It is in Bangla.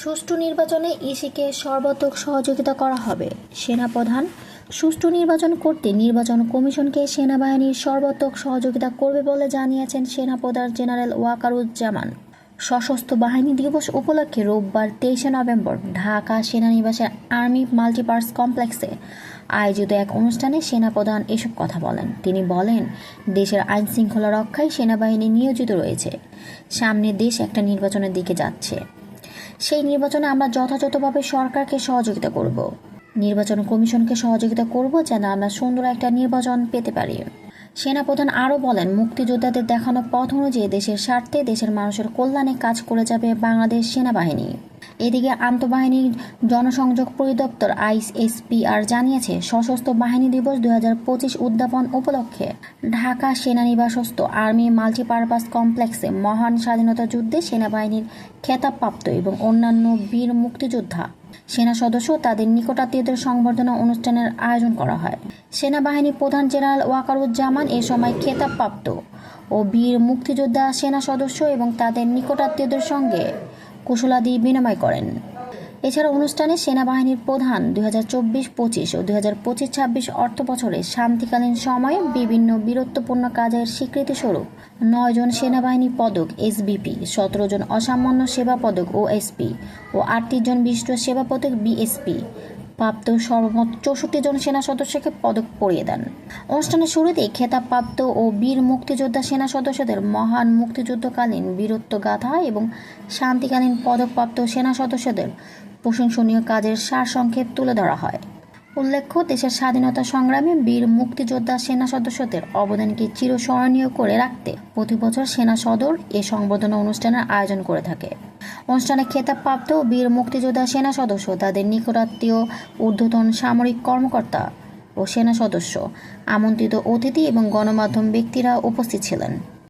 সুষ্ঠু নির্বাচনে ইসিকে সর্বাত্মক সহযোগিতা করা হবে। সেনাপ্রধান সুষ্ঠু নির্বাচন করতে নির্বাচন কমিশনকে সেনাবাহিনীর সর্বাত্মক সহযোগিতা করবে বলে জানিয়েছেন সেনাপ্রধান জেনারেল ওয়াকারুজ্জামান। সশস্ত্র বাহিনী দিবস উপলক্ষে রোববার 23 নভেম্বর ঢাকা সেনানিবাসের আর্মি মাল্টিপার্স কমপ্লেক্সে আয়োজিত এক অনুষ্ঠানে সেনাপ্রধান এসব কথা বলেন। তিনি বলেন, দেশের আইনশৃঙ্খলা রক্ষায় সেনাবাহিনী নিয়োজিত রয়েছে। সামনে দেশ একটা নির্বাচনের দিকে যাচ্ছে। সেই নির্বাচনে আমরা যথাযথভাবে সরকারকে সহযোগিতা করব, নির্বাচন কমিশনকে সহযোগিতা করব যেন আমরা সুন্দর একটা নির্বাচন পেতে পারি। সেনাপ্রধান আরও বলেন, মুক্তিযোদ্ধাদের দেখানো পথ অনুযায়ী দেশের স্বার্থে দেশের মানুষের কল্যাণে কাজ করে যাবে বাংলাদেশ সেনাবাহিনী। এদিকে আন্তঃবাহিনী জনসংযোগ পরিদপ্তর আইএসপিআর জানিয়েছে, সশস্ত্র বাহিনী দিবস 2025 উদ্যাপন উপলক্ষে ঢাকা সেনানিবাসস্থ আর্মি মাল্টিপারপাস কমপ্লেক্সে মহান স্বাধীনতা যুদ্ধে সেনাবাহিনীর খেতাবপ্রাপ্ত এবং অন্যান্য বীর মুক্তিযোদ্ধা সেনা সদস্য তাদের নিকটাত্মীয়দের সংবর্ধনা অনুষ্ঠানের আয়োজন করা হয়। সেনাবাহিনী প্রধান জেনারেল ওয়াকারুজ্জামান এ সময় খেতাবপ্রাপ্ত ও বীর মুক্তিযোদ্ধা সেনা সদস্য এবং তাদের নিকটাত্মীয়দের সঙ্গে কুশলাদি বিনিময় করেন। এছাড়া অনুষ্ঠানে সেনাবাহিনীর প্রধান 2024-25 ও 2025-26 অর্থবছরে শান্তিকালীন সময়ে বিভিন্ন বীরত্বপূর্ণ কাজের স্বীকৃতিস্বরূপ 9 জন সেনাবাহিনী পদক এসবিপি, 17 জন অসামান্য সেবা পদক ওএসপি ও 38 জন বিশিষ্ট সেবা পদক বিএসপি প্রাপ্ত সর্বমোট 64 জন সেনা সদস্যকে পদক পরিয়ে দেন। অনুষ্ঠানের শুরুতেই খেতাবপ্রাপ্ত ও বীর মুক্তিযোদ্ধা সেনা সদস্যদের মহান মুক্তিযুদ্ধকালীন বীরত্ব গাথা এবং শান্তিকালীন পদকপ্রাপ্ত সেনা সদস্যদের প্রশংসনীয় কাজের সারসংক্ষেপ তুলে ধরা হয়। উল্লেখ্য, দেশের স্বাধীনতা সংগ্রামে বীর মুক্তিযোদ্ধা সেনা সদস্যদের অবদানকে চিরস্মরণীয় করে রাখতে প্রতি বছর সেনা সদর এ সংবর্ধনা অনুষ্ঠানের আয়োজন করে থাকে। অনুষ্ঠানে খেতাবপ্রাপ্ত বীর মুক্তিযোদ্ধা সেনা সদস্য, তাদের নিকটাত্মীয়, ঊর্ধ্বতন সামরিক কর্মকর্তা ও সেনা সদস্য, আমন্ত্রিত অতিথি এবং গণমাধ্যম ব্যক্তিরা উপস্থিত ছিলেন।